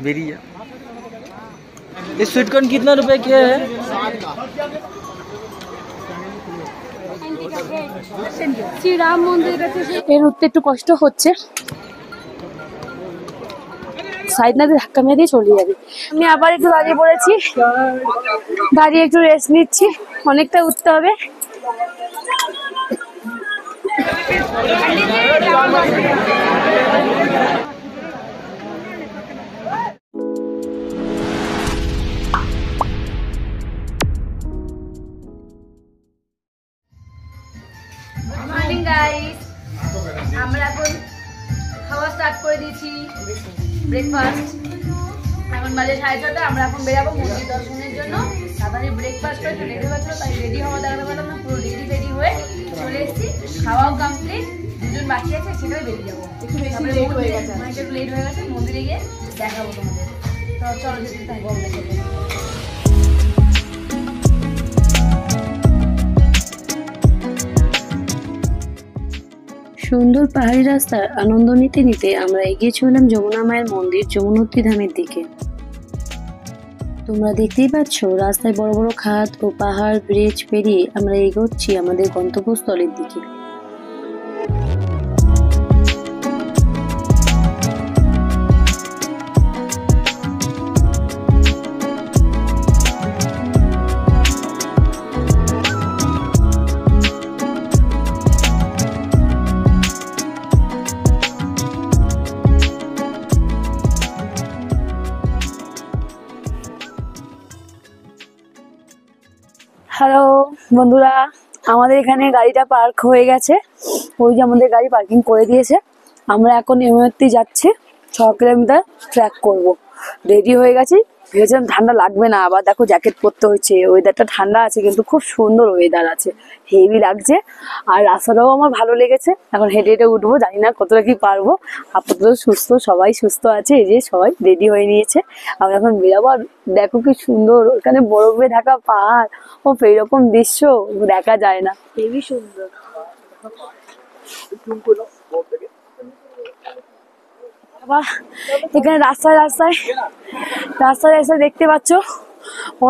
बेरिया। ये sweet corn कितना रुपए के है? শ্রীরাম মন্দিরের কাছে এর উঠতে একটু কষ্ট হচ্ছে, সাইড না দিয়ে ধাক্কা মেরে দিয়ে চলে যাবে। আমি আবার একটু দাঁড়িয়ে পড়েছি, দাঁড়িয়ে একটু রেস্ট নিচ্ছি, অনেকটা উঠতে হবে। মর্নিং গাইস, আমরা এখন খাওয়া স্টার্ট করে দিয়েছি, ব্রেকফাস্ট। এখন বাজে 6:30, আমরা এখন বেরাবো মন্দির দর্শনের জন্য। তাড়াতাড়ি ব্রেকফাস্ট করে চলে যেতে পারছিল, তাই রেডি হওয়া দেখাতে পারলাম না, পুরো রেডি হয়ে চলে এসেছি। খাওয়াও কমপ্লিট, দুজন বাকি আছে, সেটাই বেরিয়ে যাবো। একটু লেট হয়ে গেছে, মন্দিরে গিয়ে দেখাবো তোমাদের। তো চলো যেতে থাকবো। সুন্দর পাহাড়ি রাস্তার আনন্দ নিতে নিতে আমরা এগিয়ে চললাম যমুনা মায়ের মন্দির যমুনোত্রী ধামের দিকে। তোমরা দেখতেই পাচ্ছ রাস্তায় বড় বড় খাদ ও পাহাড় ব্রিজ পেরিয়ে আমরা এগোচ্ছি আমাদের গন্তব্যস্থলের দিকে। হ্যালো বন্ধুরা, আমাদের এখানে গাড়িটা পার্ক হয়ে গেছে, ওই যে আমাদের গাড়ি পার্কিং করে দিয়েছে। আমরা এখন যমুনোত্রী যাচ্ছি, 6 কিলোমিটার ট্র্যাক করব। রেডি হয়ে গেছি, ভেবেছিলাম ঠান্ডা লাগবে না, আবার দেখো জ্যাকেট পরতে হচ্ছে। ওয়েদারটা ঠান্ডা আছে কিন্তু খুব সুন্দর ওয়েদার আছে, হেভি লাগছে। আর রাস্তাটাও আমার ভালো লেগেছে। এখন হেঁটে হেঁটে উঠবো, জানি না কতটা কি পারবো। আপাতত সুস্থ, সবাই সুস্থ আছে, এই যে সবাই রেডি হয়ে নিয়েছে। আমরা এখন বেরাবো। আর দেখো কি সুন্দর, ওখানে বরফে ঢাকা পাহাড়, ও এইরকম দৃশ্য দেখা যায় না, হেভি সুন্দর। এখানে রাস্তায় দেখতে পাচ্ছ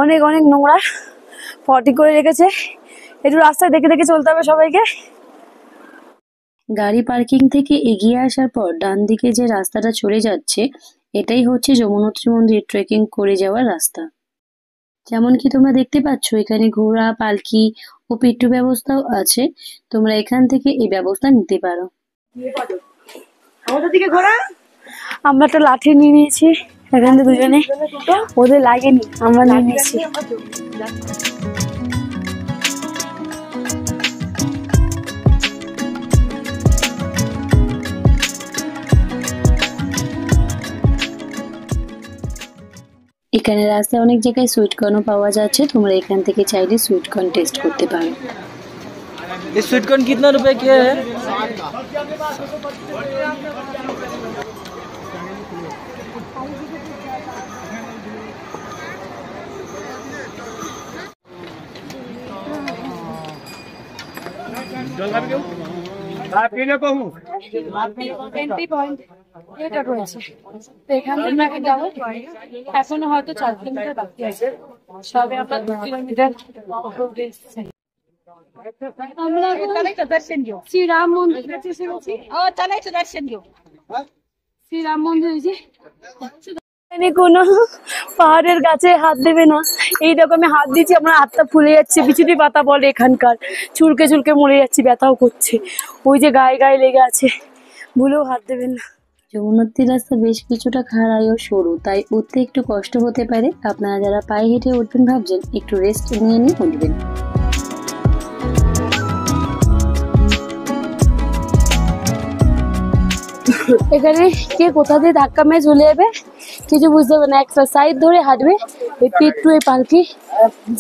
অনেক অনেক নোংরা পটি করে রেখেছে। একটু রাস্তায় দেখে দেখে চলতে হবে সবাইকে। গাড়ি পার্কিং থেকে এগিয়ে আসার পর ডান দিকে যে রাস্তাটা চলে যাচ্ছে, এটাই হচ্ছে যমুনোত্রী মন্দির ট্রেকিং করে যাওয়ার রাস্তা। যেমন কি তোমরা দেখতে পাচ্ছ, এখানে ঘোড়া, পালকি ও পিট্টু ব্যবস্থাও আছে। তোমরা এখান থেকে এই ব্যবস্থা নিতে পারো। আমাদের দিকে ঘোড়া, আমরা একটা লাঠি নিয়ে নিয়েছি এখান থেকে দুজনে, ওদের লাগেনি, আমরা নিয়ে নিয়েছি। এখানে রাস্তায় অনেক জায়গায় সুইট কর্নও পাওয়া যাচ্ছে, তোমরা এখান থেকে চাইলে সুইট কর্ন টেস্ট করতে পারো। ये स्वीट कॉर्न कितना रुपए के है? এখনো হয়তো 4 কিলোমিটার বাকি আছে, সবে আমরা 2 কিলোমিটার শ্রীরাম মন্দির শ্রীরাম মন্দির কোনো পাহাড়ের গাছে হাত দেবে না, এইরকম হাত দিচ্ছি, আমার হাতটা ফুলে যাচ্ছে। বিচুটি পাতা বলে এখানকার, চুলকে চুলকে মরে যাচ্ছে, ব্যথাও করছে। ওই যে গায়ে গায়ে লেগে আছে, ভুলেও হাত দেবেন না। যমুনোত্রী রাস্তা বেশ কিছুটা খাড়াই ও সরু, তাই উঠতে একটু কষ্ট হতে পারে। আপনারা যারা পায়ে হেঁটে উঠবেন ভাবছেন, একটু রেস্ট নিয়ে উঠবেন। এখানে কে কোথা দিয়ে ধাক্কা মেরে চলে যাবে কিছু বুঝতে হবে না, একটা সাইড ধরে হাঁটবে, এই পিট্টু এই পালকি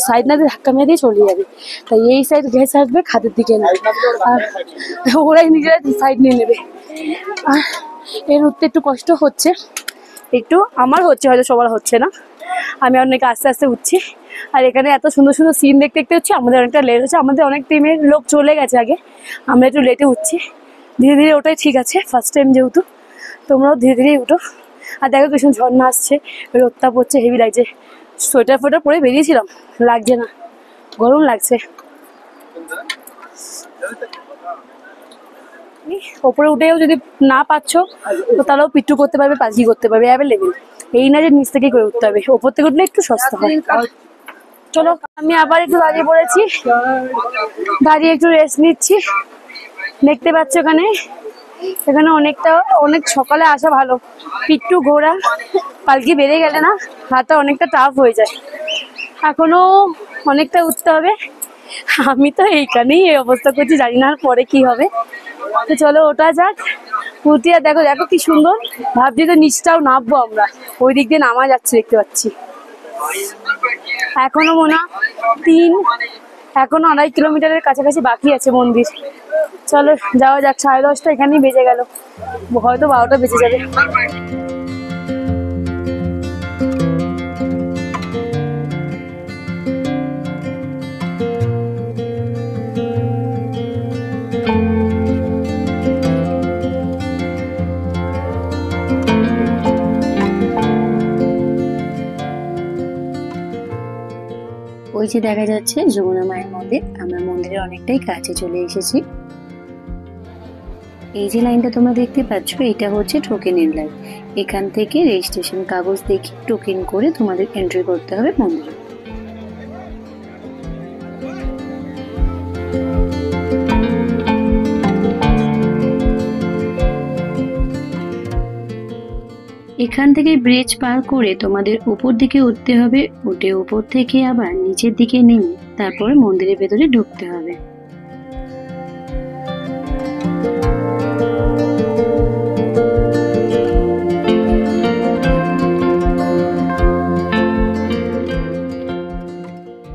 সাইড না দিয়ে ধাক্কা মেরে দিয়ে চলে যাবে। তাই এই সাইড ঘেঁষে আসবে খাদের দিকে না, আর ওরাই নিজেরা সাইড নিয়ে নেবে। আর এর উঠতে একটু কষ্ট হচ্ছে, একটু আমার হচ্ছে, হয়তো সবার হচ্ছে না। আমি অনেক আস্তে আস্তে উঠছি। আর এখানে এত সুন্দর সুন্দর সিন দেখতে দেখতে হচ্ছে, আমাদের অনেকটা লেট হচ্ছে। আমাদের অনেক টিমের লোক চলে গেছে আগে, আমরা একটু লেটে উঠছি। ধীরে ধীরে ওটাই ঠিক আছে, ফার্স্ট টাইম যেহেতু তোমরাও ধীরে ধীরে উঠো। আর দেখো ভীষণ ঝর্ণা আসছে, রোদটা পড়ছে, হেভি লাগছে। সোয়েটার ফোয়েটার পরে বেরিয়েছিলাম, লাগছে না, গরম লাগছে। ওপরে উঠেও যদি না পাচ্ছ তো তাহলেও পিট্টু করতে পারবে, পাজি করতে পারবে, অ্যাভেলেবেল। এই না যে নিচ থেকেই করে উঠতে হবে, ওপর থেকে উঠলে একটু সস্তা হয়। চলো, আমি আবার একটু দাঁড়িয়ে পড়েছি, দাঁড়িয়ে একটু রেস্ট নিচ্ছি। দেখতে পাচ্ছ এখানে অনেক সকালে আসা ভালো। পিট্টু ঘোড়া পালকি বেড়ে গেলে না হাতটা অনেকটা টাফ হয়ে যায়, এখনো অনেকটা উঠতে হবে। আমি তো এইখানেই এই অবস্থা করছি, জানি না আর পরে কি হবে। তো চলো ওটা যাক, উঠি। আর দেখো দেখো কি সুন্দর, ভাবছি তো নিচটাও নামবো আমরা, ওই দিক দিয়ে নামা যাচ্ছে দেখতে পাচ্ছি। এখনো মনে হয় এখনো 2.5 কিলোমিটারের কাছাকাছি বাকি আছে মন্দির। চলো যাওয়া যাক, 10:30 এখানেই বেজে গেল, হয়তো 12টা বেজে যাবে। ওই যে দেখা যাচ্ছে যমুনা মায়ের মন্দির, আমরা মন্দিরের অনেকটাই কাছে চলে এসেছি। এই যে লাইনটা তোমরা দেখতে পাচ্ছ, এটা হচ্ছে টোকেনের লাইন। এখান থেকে রেজিস্ট্রেশন কাগজ দেখে টোকেন করে তোমাদের এন্ট্রি করতে হবে মন্দিরে। এখান থেকে ব্রিজ পার করে তোমাদের উপর দিকে উঠতে হবে, উঠে উপর থেকে আবার নিচের দিকে নেমে তারপর মন্দিরের ভেতরে ঢুকতে হবে।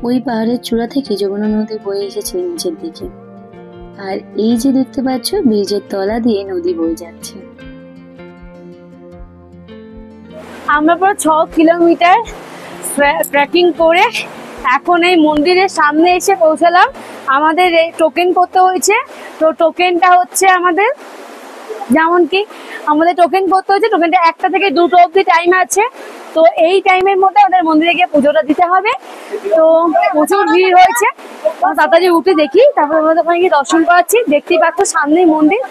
ওই পাহাড়ের চূড়া থেকে যমুনা নদী বয়ে এসেছে নিচের দিকে, আর এই যে দেখতে পাচ্ছ ব্রিজের তলা দিয়ে নদী বয়ে যাচ্ছে। আমরা পুরো 6 কিলোমিটার ট্রেকিং করে এখন এই মন্দিরের সামনে এসে পৌঁছালাম। আমাদের এই টোকেন করতে হয়েছে, তো টোকেনটা হচ্ছে আমাদের যেমন কি আমাদের টোকেন করতে হয়েছে, টোকেনটা 1টা থেকে 2টো অবধি টাইম আছে। তো এই টাইমের মধ্যে আমাদের মন্দিরে গিয়ে পুজোটা দিতে হবে। তো প্রচুর ভিড় হয়েছে, তাড়াতাড়ি উঠে দেখি, তারপর আমাদের ওখানে গিয়ে দর্শন করাচ্ছি। দেখতেই পাচ্ছ সামনেই মন্দির,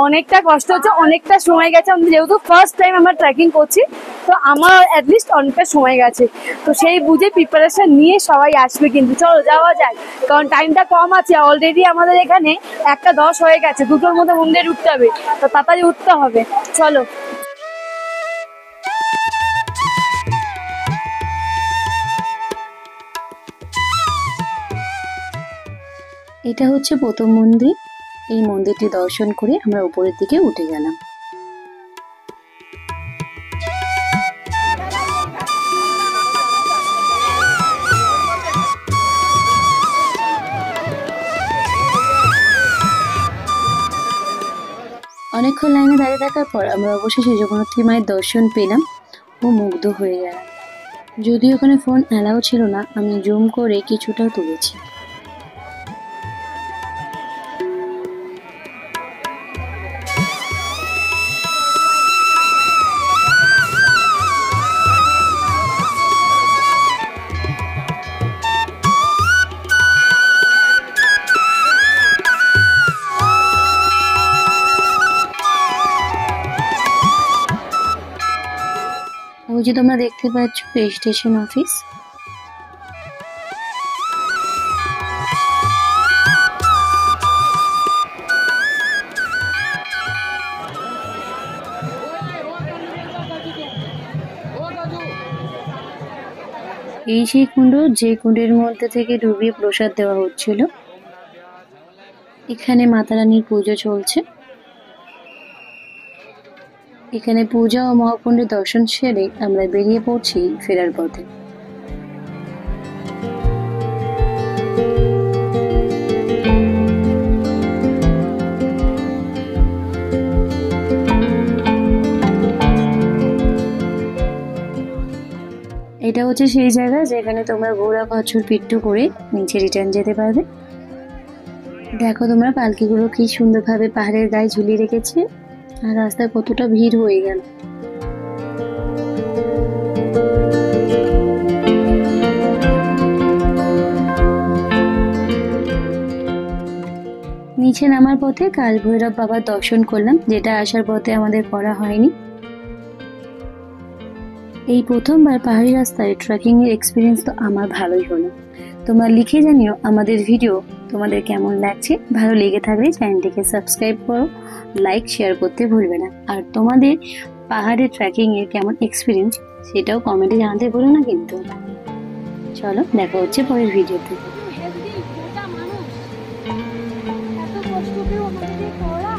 অনেকটা কষ্ট হচ্ছে, অনেকটা সময় গেছে। আমাদের যেহেতু ফার্স্ট টাইম আমরা ট্রেকিং করছি, তো আমার অ্যাটলিস্ট অনেকটা সময় গেছে। তো সেই বুঝে প্রিপারেশন নিয়ে সবাই আসবে, কিন্তু চলো যাওয়া যায়, কারণ টাইমটা কম আছে। অলরেডি আমাদের এখানে 1:10 হয়ে গেছে, 2টোর মধ্যে মন্দিরে উঠতে হবে, তো তাড়াতাড়ি উঠতে হবে। চলো। এটা হচ্ছে প্রথম মন্দির। এই মন্দিরটি দর্শন করে আমরা উপরের দিকে উঠে গেলাম। অনেকক্ষণ লাইনে দাঁড়িয়ে থাকার পর আমরা অবশেষে জগন্নাথী মায়ের দর্শন পেলাম ও মুগ্ধ হয়ে গেলাম। যদিও ওখানে ফোন অ্যালাউ ছিল না, আমি জুম করে কিছুটা তুলেছি। ওই যে তোমরা দেখতে পাচ্ছ রেজিস্ট্রেশন অফিস। এই সেই কুণ্ড, যে কুণ্ডের মধ্যে থেকে ডুবিয়ে প্রসাদ দেওয়া হচ্ছিল। এখানে মাতা রানীর পুজো চলছে। এখানে পূজা ও মহাকুণ্ডের দর্শন সেরে আমরা বেরিয়ে পড়ছি ফেরার পথে। এটা হচ্ছে সেই জায়গা যেখানে তোমরা ঘোড়া, খচ্চর, পিট্টু করে নিচে রিটার্ন যেতে পারবে। দেখো তোমরা পালকিগুলো কি সুন্দরভাবে পাহাড়ের গায়ে ঝুলিয়ে রেখেছে। আর রাস্তায় কতটা ভিড় হয়ে গেল। নিচে নামার পথে কাল ভৈরব বাবার দর্শন করলাম, যেটা আসার পথে আমাদের করা হয়নি। এই প্রথমবার পাহাড়ি রাস্তায় ট্রেকিং এর এক্সপিরিয়েন্স তো আমার ভালোই হলো। তোমরা লিখে জানিও আমাদের ভিডিও তোমাদের কেমন লাগছে। ভালো লেগে থাকলে চ্যানেলটিকে সাবস্ক্রাইব করো, লাইক শেয়ার করতে ভুলবে না। আর তোমাদের পাহাড়ে ট্রেকিং এর কেমন এক্সপিরিয়েন্স সেটাও কমেন্টে জানাতে ভুলো না কিন্তু। চলো দেখা হচ্ছে পরের ভিডিওতে। এত কষ্ট করে